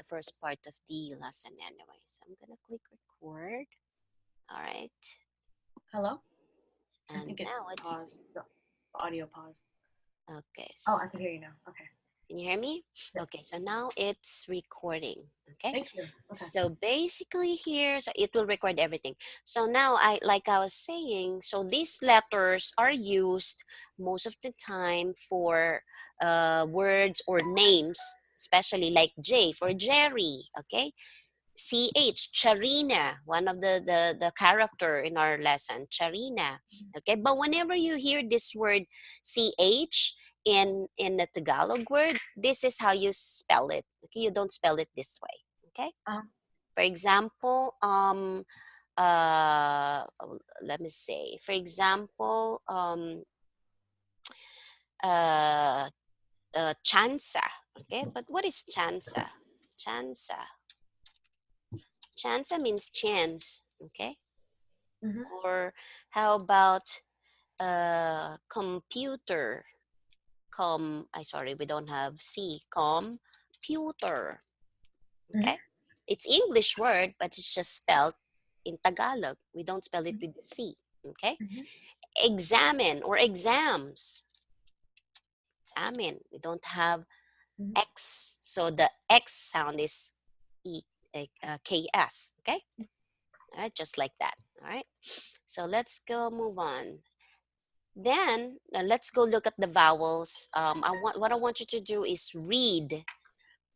first part of the lesson anyway. So I'm gonna click record. All right, Hello? I and think it now it's paused. The audio paused. okay. Oh, I can hear you now. Okay. Can you hear me? Yep. Okay, so now it's recording. Okay, Thank you. Okay. so basically here, so it will record everything. So now like I was saying, so these letters are used most of the time for words or names, especially like J for Jerry. Okay, CH, Charina, one of the character in our lesson, Charina. Okay, but whenever you hear this word CH in the Tagalog word, this is how you spell it. Okay, you don't spell it this way. Okay, Um, for example, uh, let me say, for example, uh, chansa. Okay, but what is chansa? Chansa. Chansa means chance. Okay, mhm. or how about computer? I sorry, we don't have C. Computer. Mhm. Okay, it's English word, but it's just spelled in Tagalog. We don't spell it with the C. Okay, Mhm. examine or exams. Examine. We don't have Mhm. X, so the X sound is E, KS. Okay, all right, just like that. All right, so let's go move on. Then let's go look at the vowels. What I want you to do is read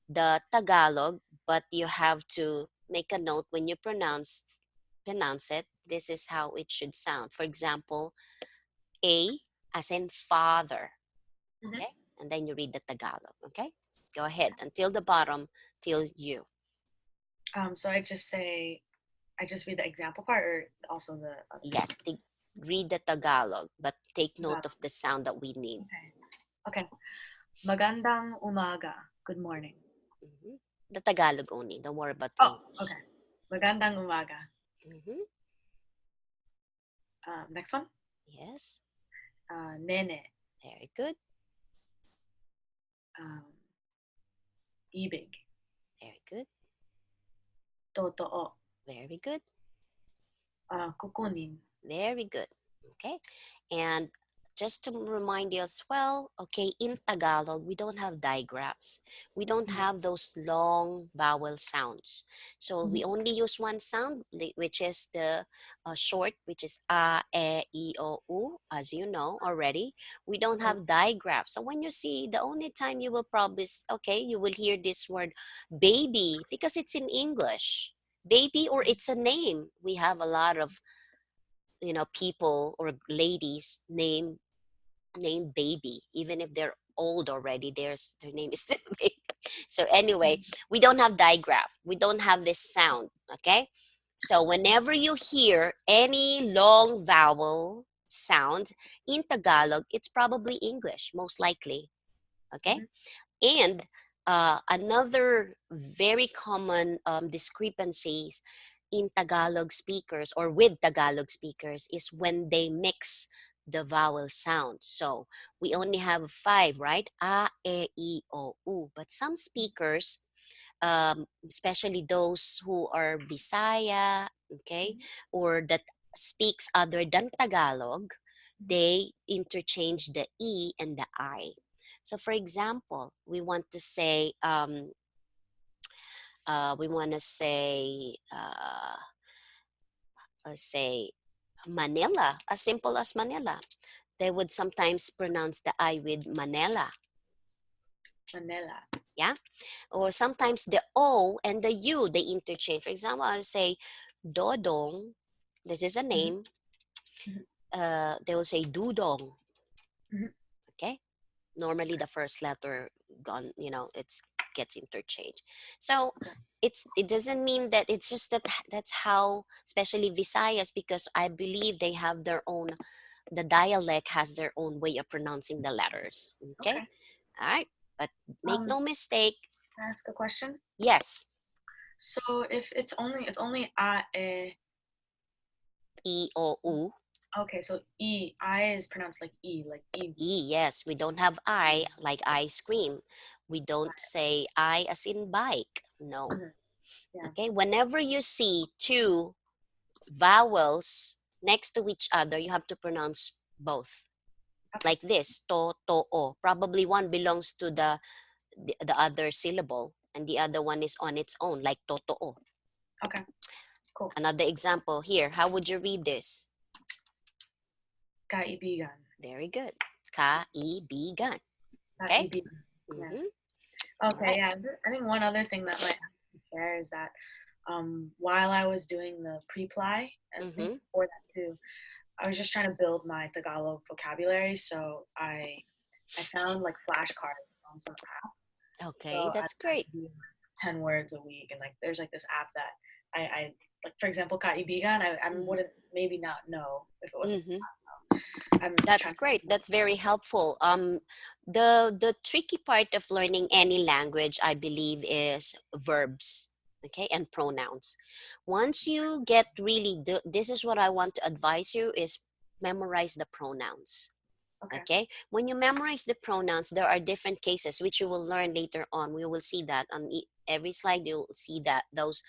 the Tagalog, but you have to make a note when you pronounce it. This is how it should sound. For example, A as in father. Mhm. Okay, and then you read the Tagalog. Okay, go ahead until the bottom till you. So I just read the example part or also the other Yes, read the Tagalog, but take note Tagalog. of the sound that we need. Okay. Okay. Magandang umaga. Good morning. Mhm. The Tagalog only. Don't worry about the Oh, English. okay. Magandang umaga. Mhm. Next one. Yes. Nene. Very good. Um, ibig. Very good. Totoo. Very good. Kukunin. Very good. Okay. And just to remind you as well, okay, in Tagalog, we don't have digraphs. We don't Mhm. have those long vowel sounds. So we Mhm. only use one sound, which is the short, which is a, e, I, o, u, as you know already. We don't Okay. have digraphs. So when you see, the only time you will probably, okay, you will hear this word baby because it's in English. Baby or it's a name. We have a lot of people or ladies name baby even if they're old already, their name is still baby. So anyway, Mhm. we don't have digraph, we don't have this sound. Okay, so whenever you hear any long vowel sound in Tagalog, it's probably English most likely. Okay, Mhm. and another very common discrepancies in Tagalog speakers or with Tagalog speakers is when they mix the vowel sounds. So we only have five, right? A, E, I, O, U. But some speakers, especially those who are Visaya, okay, Mhm. or that speaks other than Tagalog, Mhm. they interchange the E and the I. So for example, we want to say, let's say Manila, as simple as Manila. They would sometimes pronounce the I with Manila, Manila. yeah? Or sometimes the O and the U, they interchange. For example, I'll say Dodong, this is a Mhm. name. Mhm. They will say Dudong, Mhm. okay? Normally the first letter gone, it's gets interchanged. So Okay. it doesn't mean that, it's just that that's how, especially Visayas, because I believe they have their own, the dialect has their own way of pronouncing the letters. Okay, Okay. all right, but make Um, no mistake. can I ask a question? Yes, So if it's only a, E, O, U. okay, so I is pronounced like e, like e. E, yes, we don't have I like ice cream. We don't say I as in bike. No. Mhm. Yeah. Okay, whenever you see two vowels next to each other, you have to pronounce both. Okay. Like this, to, o. Probably one belongs to the other syllable and the other one is on its own, like totoo. Okay. Cool. Another example here. How would you read this? Kaibigan. Very good. Kaibigan. Okay? Kaibigan. Yeah. Mm-hmm. All Okay. right. Yeah. I think one other thing that might have to share is that while I was doing the pre-ply, and I think Mm-hmm. before that too, I was just trying to build my Tagalog vocabulary. So I found like flashcards on some app. So Okay, I that's had great. to do like 10 words a week, and like there's like this app that I like, for example, kaibigan. I Mm-hmm. wouldn't maybe not know if it wasn't for Mm-hmm. that. So I'm That's trying to. great. That's very helpful. The tricky part of learning any language, I believe, is verbs, okay, and pronouns. Once you get really, this is what I want to advise you is memorize the pronouns. Okay. Okay, when you memorize the pronouns, there are different cases which you will learn later on. We will see that on every slide. You'll see that those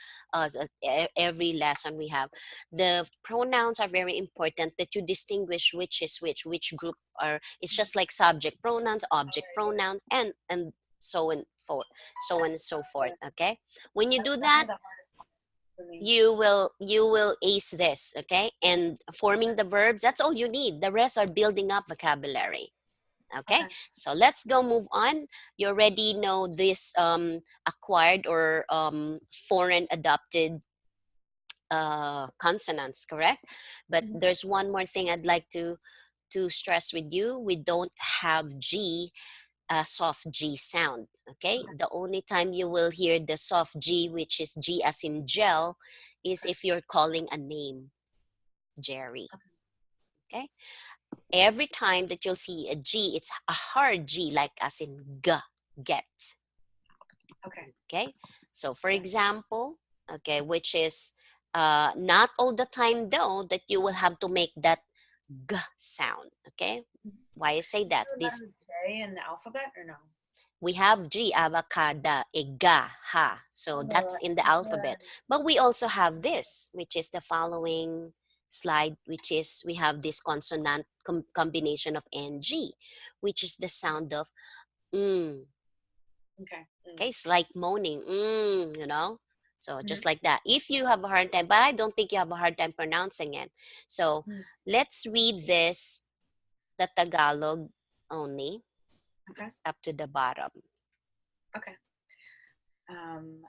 every lesson we have. The pronouns are very important that you distinguish which is which group are. It's just like subject pronouns, object pronouns, and so and for so on and so forth. Yeah, Okay, when you that's do that, definitely the hardest part for me. you will ace this. Okay, and forming the verbs, that's all you need. The rest are building up vocabulary. Okay, Okay. so let's go move on. You already know this acquired or foreign adopted consonants, correct? But Mhm. there's one more thing I'd like to stress with you. We don't have G, a soft G sound. Okay, Okay. the only time you will hear the soft G, which is G as in gel, is Okay. if you're calling a name, Jerry. Okay, every time that you'll see a G, it's a hard G, like as in g, get. Okay. Okay, so for Yeah. example, okay, which is not all the time though that you will have to make that g sound. Okay, Mhm. why I say Is that? there a This letter J in the alphabet or no? we have G, avocada, ega, ha. So No, that's in the is there? alphabet. But we also have this, which is the following slide, which is we have this consonant combination of ng, which is the sound of mm. Okay. Okay, it's like moaning, you know. So Mm-hmm. just like that. If you have a hard time, but I don't think you have a hard time pronouncing it. So Mm. let's read this, the Tagalog only, Okay. up to the bottom. Okay. Ang,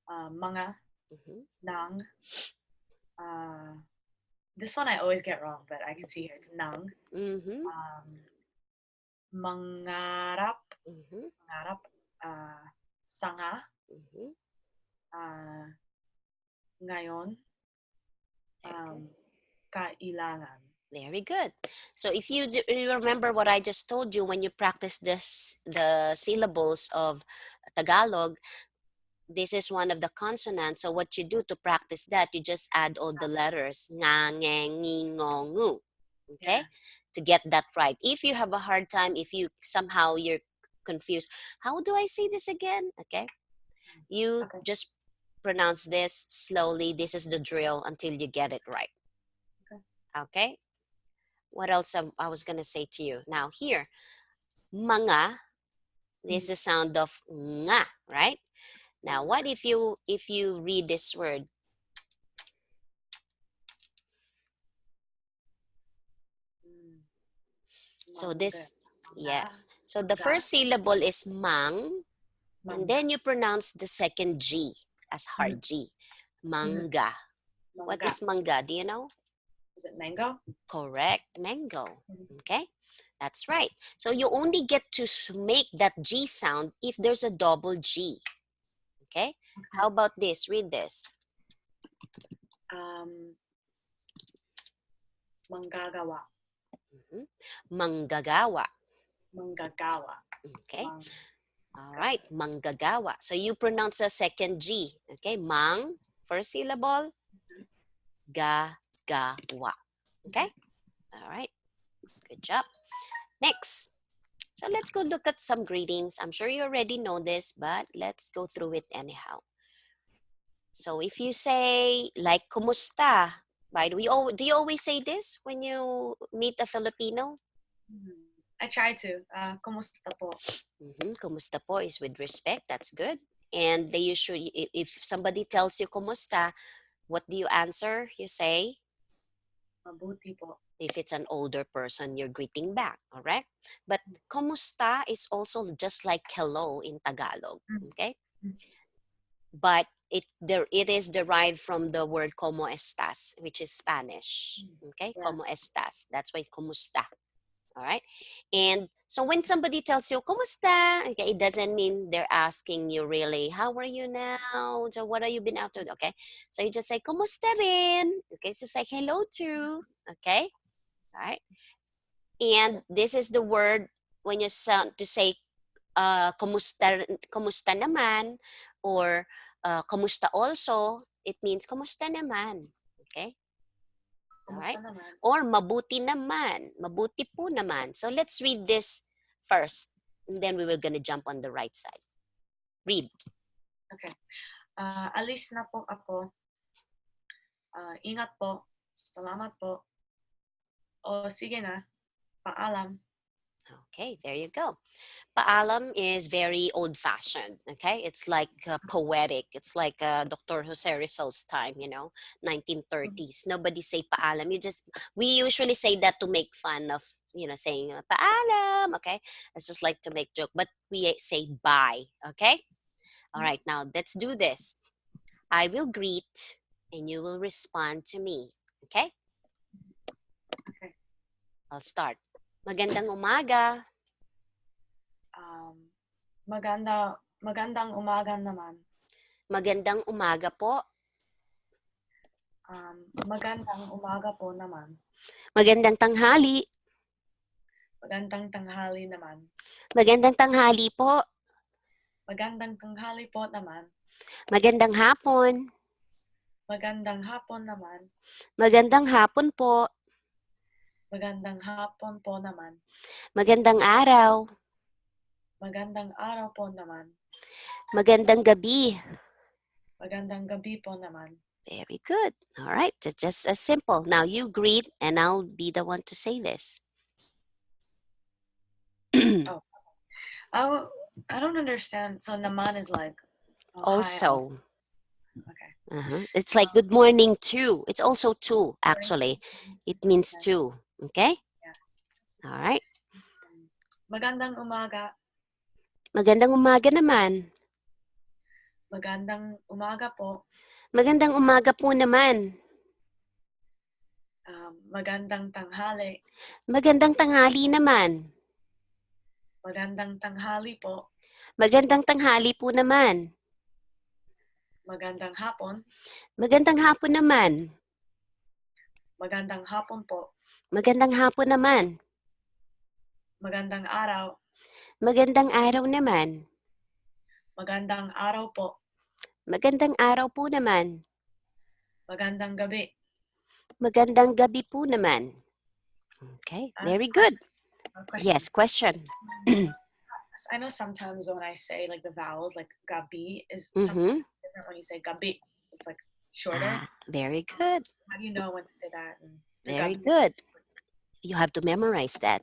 mga, Mhm. nang. Uh, this one I always get wrong, but I can see here it's nang. Mm-hmm. Um, mangarap, Mm-hmm. mangarap. Sanga, Mm-hmm. uh, ngayon, Very good. kailangan. Very good. So if you remember what I just told you when you practice the syllables of Tagalog, this is one of the consonants. So what you do to practice that, you just add all the letters nga, nge, ngi, ngo, ngu. Yeah. Okay, to get that right. If you have a hard time, if you somehow you're confused, how do I say this again? Okay, you Okay. just pronounce this slowly. This is the drill until you get it right. Okay. Okay, what else I was gonna say to you now here, mga, this is Mm. the sound of nga, right? Now Mga. what if you read this word? Mm. So Mangga. this, Manga. yes, so the Mangga. first syllable is mang, and Manga. then you pronounce the second G as Mm. hard G, Mm. manga. What Manga. is manga, do you know? Is it mango? Correct, mango. Mm. Okay, that's right. So you only get to make that G sound if there's a double G. Okay, Okay. how about this? Read this. Um, manggagawa. Mhm. Manggagawa. Manggagawa. Okay, Mang. all right, manggagawa. So you pronounce the second G. Okay, mang, first syllable, ga, ga, wa. Okay, Okay. all right, good job. Next, So let's go look at some greetings. I'm sure you already know this, but let's go through it anyhow. So if you say like kumusta, right? Do you always say this when you meet a Filipino? I try to. Kumusta po? Kumusta po is with respect. That's good. And they usually, if somebody tells you kumusta, what do you answer? You say, Mabuti po. if it's an older person, you're greeting back, all right? But kumusta is also just like hello in Tagalog, okay? But it is derived from the word como estas, which is Spanish, okay? Yeah. Como estas. That's why kumusta. All right. And so when somebody tells you, kumusta? Okay, it doesn't mean they're asking you really, how are you now? So what have you been up to? Okay. So you just say, kumusta rin? Okay. It's just like hello too. Okay. All right. And this is the word when you sound to say, kumusta naman, or kumusta also, it means kumusta naman. Okay. All Kumusta right? naman? Or mabuti naman. Mabuti po naman. So let's read this first. And then we will gonna jump on the right side. Read. Okay. Alis na po ako. Ingat po. Salamat po. O sige na. Paalam. Okay, there you go. Paalam is very old-fashioned. Okay, it's like poetic. It's like Dr. Jose Rizal's time, 1930s. Nobody say paalam. We usually say that to make fun of, saying paalam. Okay, it's just like to make joke, but we say bye. Okay, all right. Now let's do this. I will greet, and you will respond to me. Okay, Okay. I'll start. Magandang umaga. Magandang umaga naman. Magandang umaga po. Magandang umaga po naman. Magandang tanghali. Magandang tanghali naman. Magandang tanghali po. Magandang tanghali po naman. Magandang hapon. Magandang hapon naman. Magandang hapon po. Magandang hapon po naman. Magandang araw. Magandang araw po naman. Magandang gabi. Magandang gabi po naman. Very good. All right. It's just as simple. Now you greet, and I'll be the one to say this. Oh. I don't understand. So naman is like hi. Also. Okay. It's like good morning too. It's also too, actually. It means Yeah. too. Okay? Yeah. All right. Magandang umaga. Magandang umaga naman. Magandang umaga po. Magandang umaga po naman. Magandang tanghali. Magandang tanghali naman. Magandang tanghali po. Magandang tanghali po naman. Magandang hapon. Magandang hapon naman. Magandang hapon po. Magandang hapon naman. Magandang araw. Magandang araw naman. Magandang araw po. Magandang araw po naman. Magandang gabi. Magandang gabi po naman. Okay, very good. Question. Yes, question. I know sometimes when I say like the vowels, like gabi is Mm-hmm. sometimes different when you say gabi. It's like shorter. Very good. How do you know when to say that? Very gabi. good. You have to memorize that.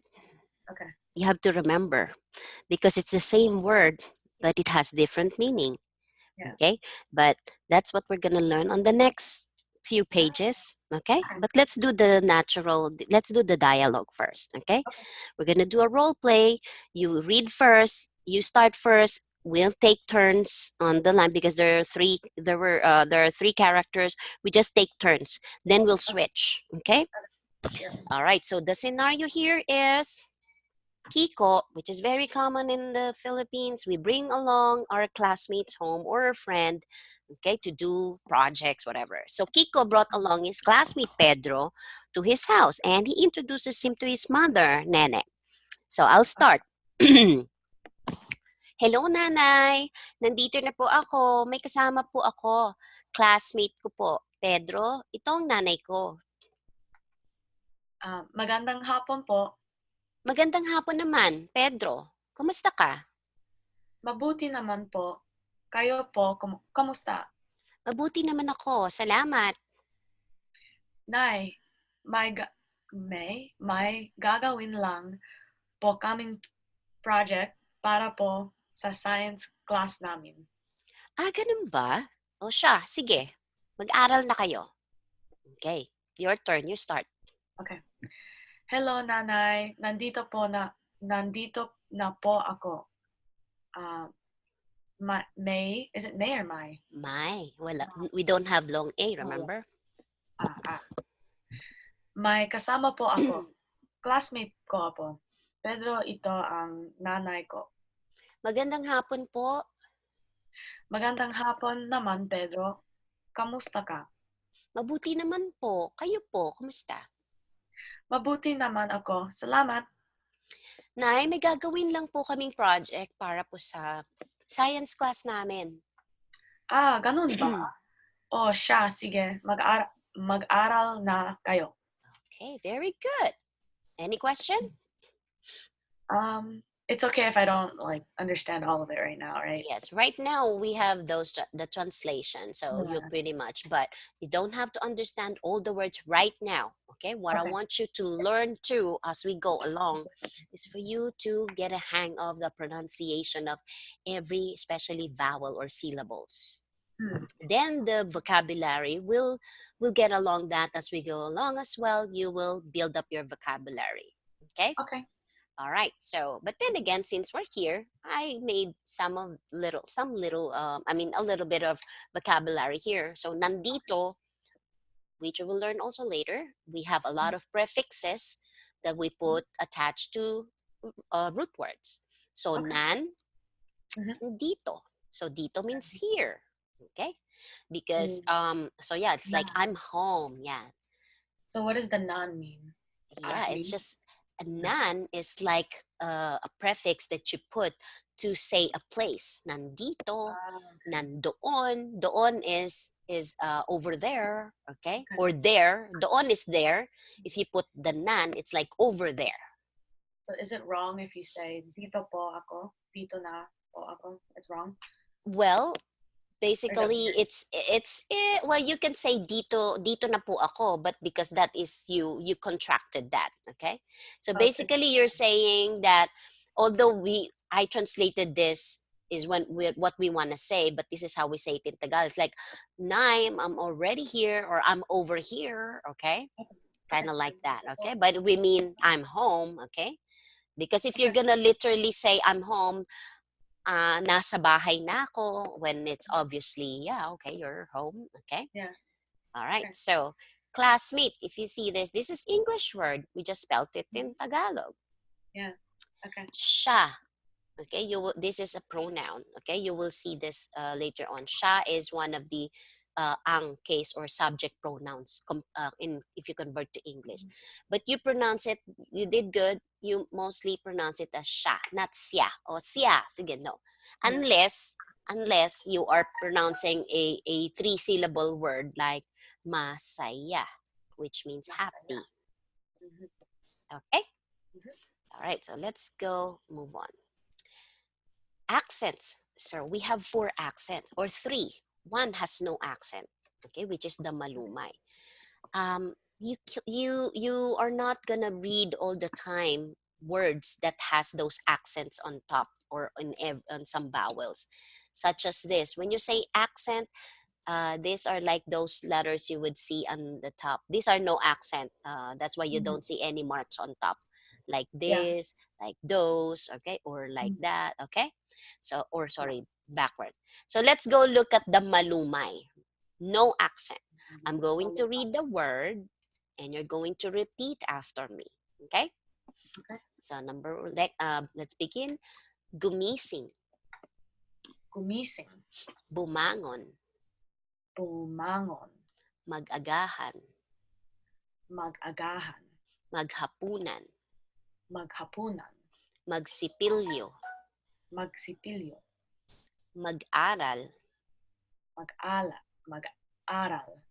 Okay. You have to remember because it's the same word, but it has different meaning. Yeah. Okay, but that's what we're going to learn on the next few pages. Okay, but let's do the dialogue first. Okay, we're going to do a role play. You read first, you start first. We'll take turns on the line because there are three characters. We just take turns, then we'll switch. Okay. Yeah. All right, so the scenario here is Kiko, which is very common in the Philippines. We bring along our classmates home or a friend, okay, to do projects, whatever. So Kiko brought along his classmate Pedro to his house, and he introduces him to his mother, Nene. So I'll start. Hello, Nanay. Nandito na po ako. May kasama po ako. Classmate ko po. Pedro, ito ang nanay ko. Magandang hapon po. Magandang hapon naman, Pedro. Kumusta ka? Mabuti naman po. Kayo po, kamusta? Mabuti naman ako, salamat. Nay, may gagawin lang po kaming project para po sa science class namin. Ganun ba? O siya, sige. Mag-aral na kayo. Okay, your turn, you start. Okay. Hello, nanay. Nandito na po ako. Uh, is it May or May? May, wala. We don't have long A, Oh, yeah. remember? May kasama po ako. Classmate ko po. Pedro, ito ang nanay ko. Magandang hapon po. Magandang hapon naman, Pedro. Kamusta ka? Mabuti naman po. Kayo po, kumusta? Mabuti naman ako. Salamat. Nay, may gagawin lang po kaming project para po sa science class namin. Ganun ba? O siya, sige. Mag-aral na kayo. Okay, very good. Any question? It's okay if I don't understand all of it right now, right? Yes, right now we have the translation, so you Yeah. pretty much, but you don't have to understand all the words right now. Okay, what I Okay. want you to learn too as we go along is for you to get a hang of the pronunciation of every, especially vowel or syllables. Then the vocabulary will get along that as we go along as well. You will build up your vocabulary. Okay. Okay. All right. So, but then again, since we're here, I made a little bit of vocabulary here. So, nandito, which we will learn also later, we have a lot of prefixes that we put attached to root words. So, Okay. nan, Mhm. dito. So, dito means here. Okay. Because, so yeah, it's like Nan. I'm home. Yeah. So what does the nan mean? Yeah, it's Read. just a nan is like a prefix that you put to say a place. Nandito, Okay. nandoon. Doon is over there, okay? Okay. Or there. Doon is there. If you put the nan, it's like over there. So is it wrong if you say dito po ako? Dito na po ako? It's wrong? Well, Or is it basically well, you can say dito na po ako, but because that is you contracted that, okay? So oh, it's basically you're saying that although I translated this is what we want to say, but this is how we say it in Tagalog. It's like I'm already here, or I'm over here, okay? Kind okay. of So like that, dito po. okay? But we mean I'm home, okay? Because if you're Okay. gonna literally say I'm home, nasa bahay na ako, when it's obviously, yeah, okay, you're home, okay? Yeah. All right, Okay. so classmate, if you see this is English word. We just spelled it in Tagalog. Yeah. Okay. Siya, okay, this is a pronoun, okay? You will see this later on. Siya is one of the ang case or subject pronouns in if you convert to English. But you pronounce it, you did good. You mostly pronounce it as siya, not siya or siya. Sige, no. Yeah. Unless you are pronouncing a three-syllable word like masaya, which means Masaya. happy. Mhm. Okay? Mhm. All right, so let's go move on. Accents. So we have 4 accents or 3. One has no accent, okay, which is the malumay. You are not gonna read all the time words that has those accents on top or on some vowels, such as this. When you say accent, these are like those letters you would see on the top. These are no accent. That's why you Mhm. don't see any marks on top, like Yeah. this, like those, okay, or like Mhm. that, okay. So, or sorry, Yes. backward. So let's go look at the malumay. No accent. I'm going to Maluma. read the word, and you're going to repeat after me. Okay. Okay. So let's begin. Gumising, Gumising. bumangon, Bumangon. magagahan, Mag-agahan. maghapunan, Maghapunan. magsipilyo, Magsipilyo. mag-aral, Mag-aral.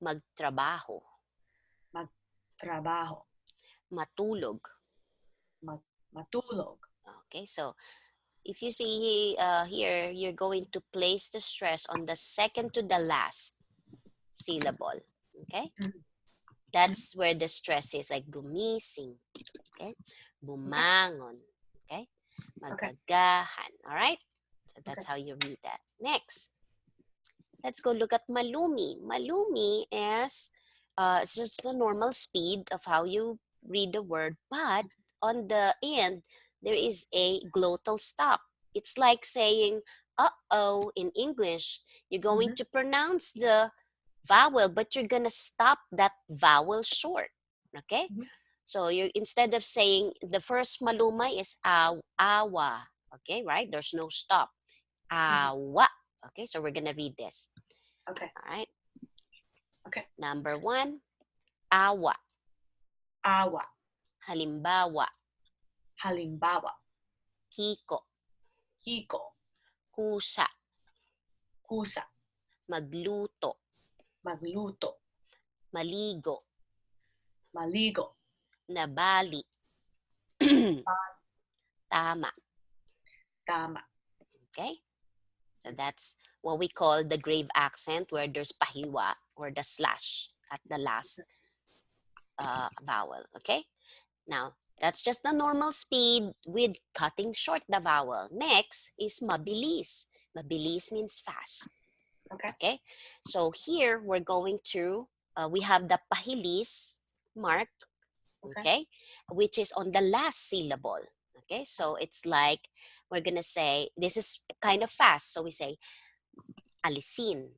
magtrabaho, Magtrabaho. matulog, Matulog. Okay, so if you see here, you're going to place the stress on the second to the last syllable. Okay, Mhm, mhm. that's where the stress is, like gumising. Okay, Okay. bumangon. Okay, Okay. magagahan. All right, so Okay. that's how you read that. Next, let's go look at malumi. Malumi is it's just the normal speed of how you read the word, but on the end, there is a glottal stop. It's like saying, uh-oh, in English. You're going Mhm, to pronounce the vowel, but you're going to stop that vowel short. Okay? mhm, So you instead of saying the first maluma is awa. Okay, right? There's no stop. mhm. Awa. Okay, so we're going to read this. Okay. All right. Okay. Number one, awa. Awa. Halimbawa, Halimbawa. hiko, Hiko. kusa, Kusa. magluto, Magluto. maligo, Maligo. nabali, tama. Tama. Okay? So that's what we call the grave accent where there's pahiwa or the slash at the last vowel. Okay? Now, that's just the normal speed with cutting short the vowel. Next is mabilis. Mabilis means fast. Okay. Okay, so here we're going to we have the pahilis mark, Okay. okay, which is on the last syllable. Okay, so it's like we're gonna say this is kind of fast, so we say alisin,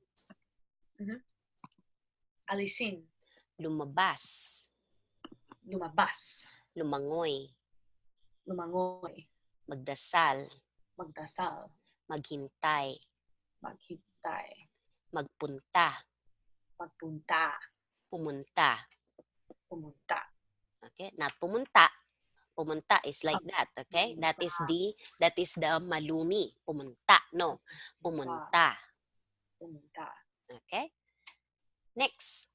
Mhm. Alisin. lumabas, Lumabas. lumangoy, Lumangoy. magdasal, Magdasal. maghintay, Maghintay. magpunta, Magpunta. pumunta. Pumunta. Okay, not pumunta. Pumunta is like Ah, that, okay? pumunta. That is the malumi. Pumunta, no. Pumunta. Pumunta. Pumunta. Okay? Next.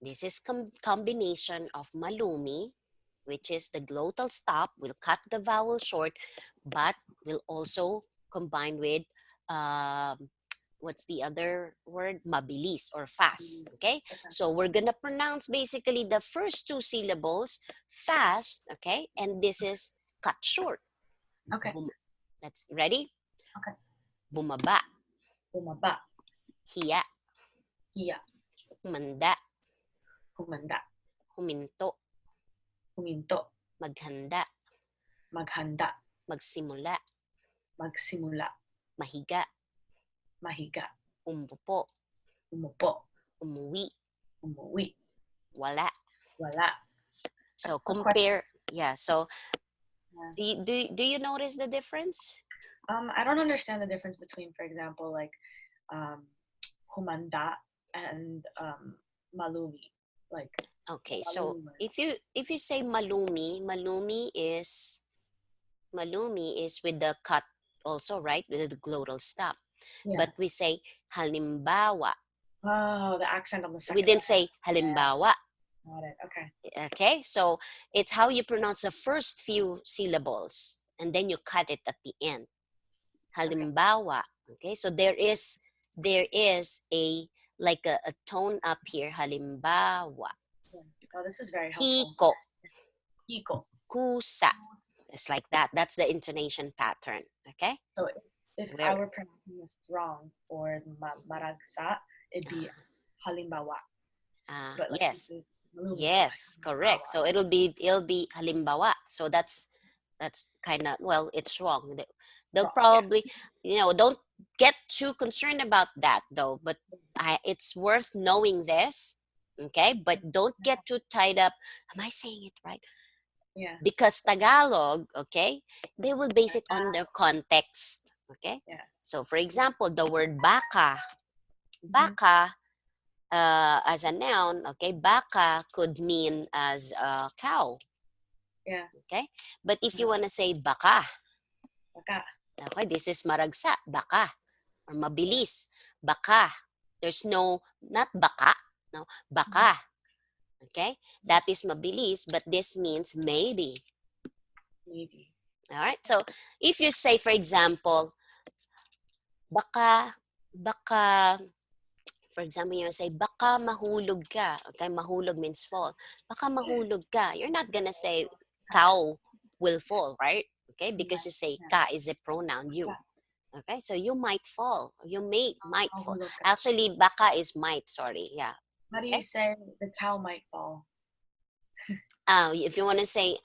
This is combination of malumi, which is the glottal stop, will cut the vowel short, but will also combine with um, what's the other word? Mabilis or fast. Mm, Okay? okay. So we're gonna pronounce basically the first two syllables fast, okay? And this is cut short. Okay. That's ready? Okay. Bumaba, Bumaba. hiya, Hiya. humanda, Humanda. huminto, Huminto. maghanda, Maghanda. magsimula, Magsimula. mahiga, Mahiga. umupo, Umupo. umuwi, Umuwi. wala. Wala. So A question. compare, yeah. So Yeah. do you notice the difference? I don't understand the difference between, for example, like um, humanda and malumi. Like the Okay, so malumi word. if you say malumi, malumi is with the cut also, right? With the glottal stop. Yeah. But we say halimbawa. Oh, the accent on the We second. didn't Okay. say halimbawa. Got it. Okay. Okay, so it's how you pronounce the first few syllables and then you cut it at the end. Okay. Halimbawa. Okay, so there is a like a tone up here. Halimbawa. Yeah. Oh, this is very helpful. Hiko, Hiko. kusa. It's like that. That's the intonation pattern. Okay, So if I where were pronouncing this wrong for maragsa, it'd be halimbawa. But like this yes, is malumi, so like yes, correct. halimbawa. So it'll be halimbawa. So that's kind of, well, it's wrong. They'll Wrong. Yeah. probably, don't get too concerned about that though. But it's worth knowing this, okay? But don't get too tied up. Am I saying it right? Yeah. Because Tagalog, okay, they will base it on their Tagalog. context, okay? Yeah. So for example, the word baka, Mm-hmm. baka as a noun, okay, baka could mean as a cow, Yeah. okay? But if you Uh-huh. want to say baka, Baka. okay, this is maragsa, baka, or Yeah. mabilis, baka. There's no, not baka, no, Mhm. baka. Okay? That is mabilis, but this means maybe. Maybe. All right? So, if you say, for example, baka, for example, you say, baka mahulog ka. Okay? Mahulog means fall. Baka mahulog ka. You're not gonna say, cow will fall, right? Okay? Because you say, Yeah. ka is a pronoun, you. Yeah. Okay? So, you might fall. You might fall. Mahulog ka. Actually, baka is might, sorry. Yeah. How do you Okay? say the cow might fall? If you want to say,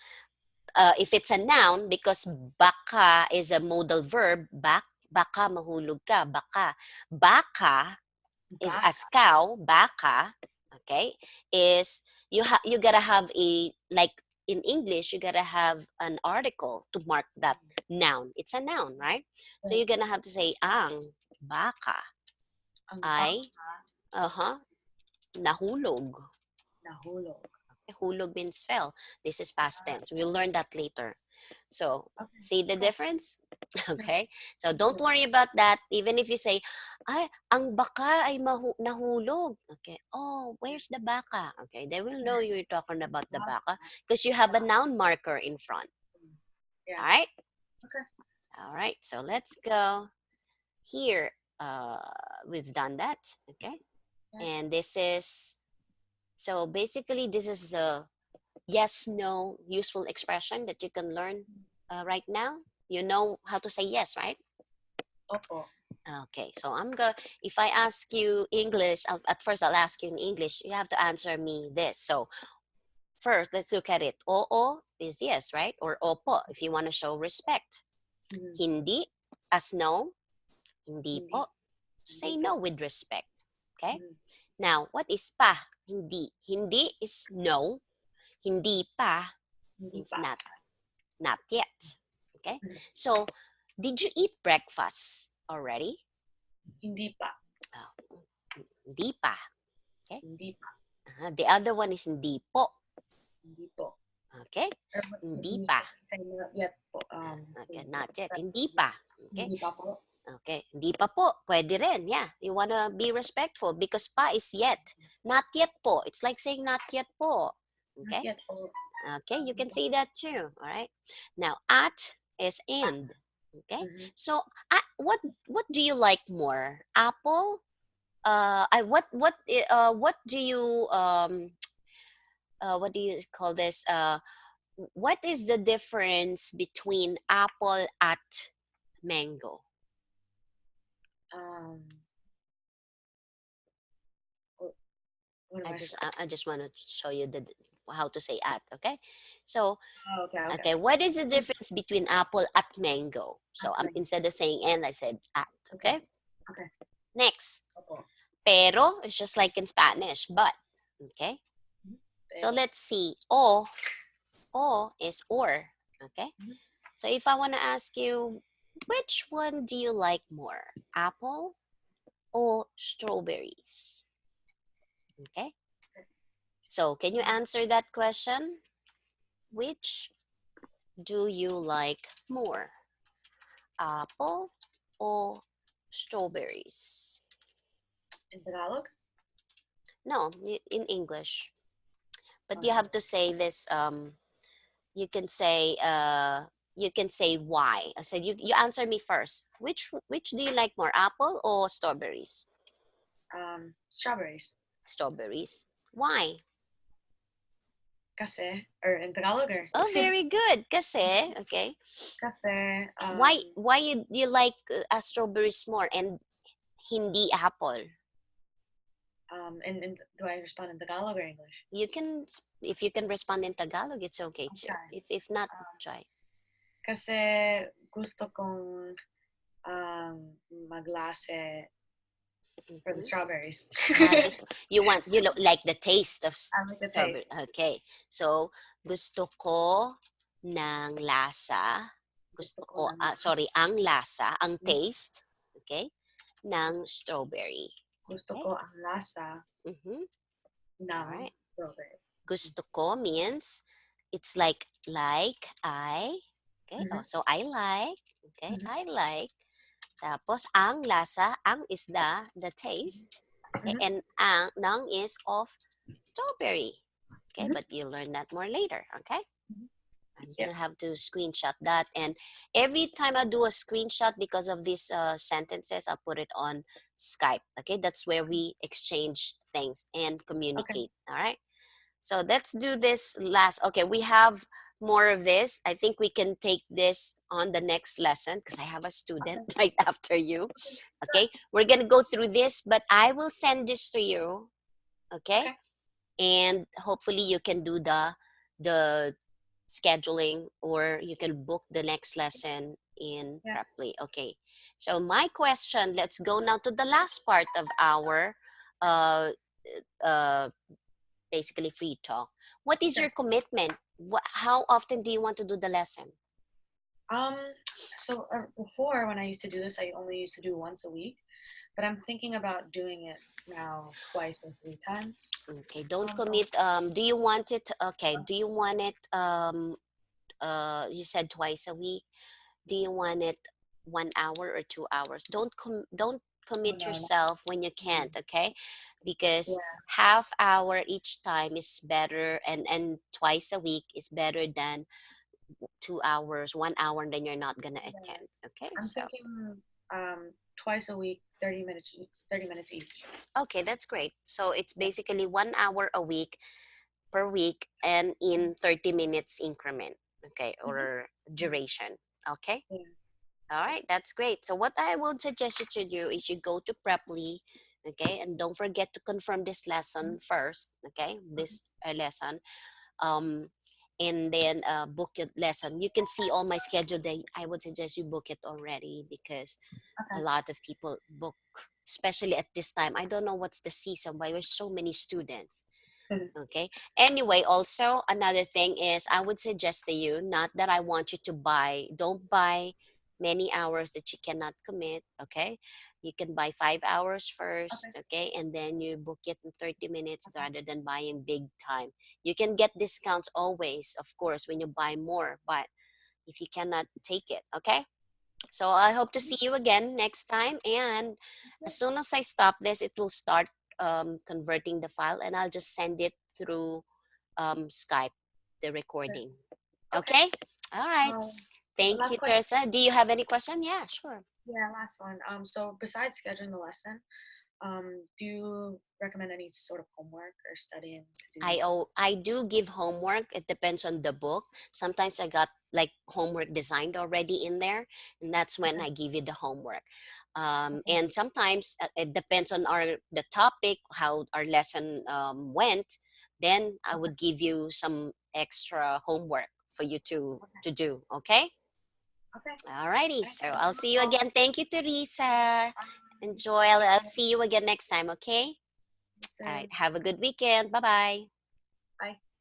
if it's a noun, because baka is a modal verb, baka mahulog ka, baka. Baka is Baka. as cow, baka, okay, is you gotta have a, like in English, you gotta have an article to mark that noun. It's a noun, right? So Right. you're gonna have to say ang baka Ang ay, baka nahulog. nahulog. Hulog means fell. This is past tense. We'll learn that later. So, Okay. see the Cool. difference? Okay? So, don't worry about that. Even if you say, ay, ang baka ay nahulog. Okay. Oh, where's the baka? Okay. They will know you're talking about the baka because you have a noun marker in front. Yeah. All right? Okay. All right. So, let's go here. We've done that. Okay. Yeah. And this is, so basically, this is a yes, no useful expression that you can learn right now. You know how to say yes, right? Opo. Okay, so if I ask you English, at first I'll ask you in English, you have to answer me this. So first, let's look at it. Oo is yes, right? Or opo, if you want to show respect. Mhm. Hindi, as no, hindi Hindi. po. Say no with respect. Okay? Mhm. Now, what is pa? Hindi. Hindi is no. Hindi pa Hindi means pa. not yet. Okay? Mhm. So, did you eat breakfast already? Hindi pa. Oh, hindi pa. Okay? Hindi pa. The other one is hindi po. Hindi po. Okay? Or Hindi you pa. say not yet po. Okay, not yet. Hindi pa. Okay? Hindi pa po. Okay. Hindi pa po. Pwede rin. Yeah. You wanna be respectful because pa is yet. Not yet po. It's like saying not yet po. Not Okay? yet po. Okay, you can say that too. All right. Now, at is and. Okay. Mhm. So, what do you like more? Apple? What do you what do you call this? What is the difference between apple at mango? Um, what what am I supposed? I just want to show you how to say at. Okay. So, Oh, okay. Okay. okay, what is the difference between apple at mango? So, Happening. instead of saying and, I said at. Okay. Okay. Okay. Next, Opo. pero is just like in Spanish, but. Okay. So Pero. let's see. O is or. Okay. Mhm. So if I want to ask you, which one do you like more? Apple or strawberries? Okay. So can you answer that question? Which do you like more? Apple or strawberries? In Tagalog? No, in English. But Oh, you have to say this you can say why. I said you answer me first. Which do you like more, apple or strawberries? strawberries. Strawberries. Why? Kasi, or in Tagalog, or? Oh, very good. Kasi, okay. Kasi, Why you like strawberries more and hindi apple? and do I respond in Tagalog or English? You can, if you can respond in Tagalog, it's okay too. Okay. If not, try. Kasi gusto kong maglase for the Mhm. strawberries. You like the taste of I like the taste. strawberry. Okay. So, gusto ko ng lasa. Gusto ko O, ng sorry, ang lasa, ang taste, okay, ng strawberry. gusto Okay. ko ang lasa Mm-hmm. ng All right. strawberry. Gusto ko means it's like I. Okay. Oh, so I like. Okay. Mhm. I like. Tapos, ang lasa, ang is the taste. Okay? Mhm. And ang, nang is of strawberry. Okay, but you'll learn that more later. Okay. Mhm. You're Yeah. gonna have to screenshot that, and every time I do a screenshot because of these sentences, I'll put it on Skype. Okay, that's where we exchange things and Okay. communicate. All right. So let's do this last. Okay, we have more of this. I think we can take this on the next lesson because I have a student Okay. right after you. Sure. Okay, we're gonna go through this, but I will send this to you. Okay, Okay. and hopefully you can do the scheduling, or you can book the next lesson in Yeah. Preply. Okay, so my question, let's go now to the last part of our uh, uh, basically free talk. What is your Sure. commitment? How often do you want to do the lesson? Um. So before, when I used to do this, I only used to do once a week, but I'm thinking about doing it now twice or three times. Okay, don't Oh, commit. Do you want it? Okay, do you want it? You said twice a week. Do you want it 1 hour or 2 hours? Don't oh commit no, no. yourself when you Mm. can't. Okay, because Yeah. half hour each time is better, and twice a week is better than 2 hours, 1 hour, and then you're not gonna Yeah. attend. Okay, I'm so thinking twice a week, 30 minutes each. 30 minutes each. okay, that's great. So it's Yeah. basically 1 hour a week per week and in 30 minutes increment. Okay, Mm-hmm. or Yeah. duration. Okay. Yeah. All Yeah. right, that's great. So what I would suggest you to do is you go to Preply, okay, and don't forget to confirm this Mhm. lesson first, okay, Okay. this lesson, um, and then book your lesson. You can see all my schedule there. I would suggest you book it already because a Okay. lot of people book, especially at this time. I don't know what's the season, but there's so many students. Okay. Anyway, also another thing is I would suggest to you, not that I want you to buy, don't buy many hours that you cannot commit. Okay. You can buy 5 hours Okay. first. Okay. And then you book it in 30 minutes Okay. rather than buying big time. You can get discounts always, of course, when you buy more, but if you cannot take it. Okay. So I hope to see you again next time. And as soon as I stop this, it will start converting the file, and I'll just send it through Skype, the Sure. recording. Okay. Okay? All right. Um, Thank last you, question. Teresa. Do you have any question? Yeah, sure. Yeah, last one. So besides scheduling the lesson, do you recommend any sort of homework or studying to do? I do give homework. It depends on the book. Sometimes I got like homework designed already in there, and that's when Okay. I give you the homework. Okay. And sometimes it depends on our the topic, how our lesson went. Then I Okay. would give you some extra homework for you Okay. to do. Okay. Okay. Alrighty. Thank So you. I'll see you again. Thank you, Teresa. Enjoy. I'll see you again next time. Okay. See you All right. soon. Have a good weekend. Bye bye. Bye.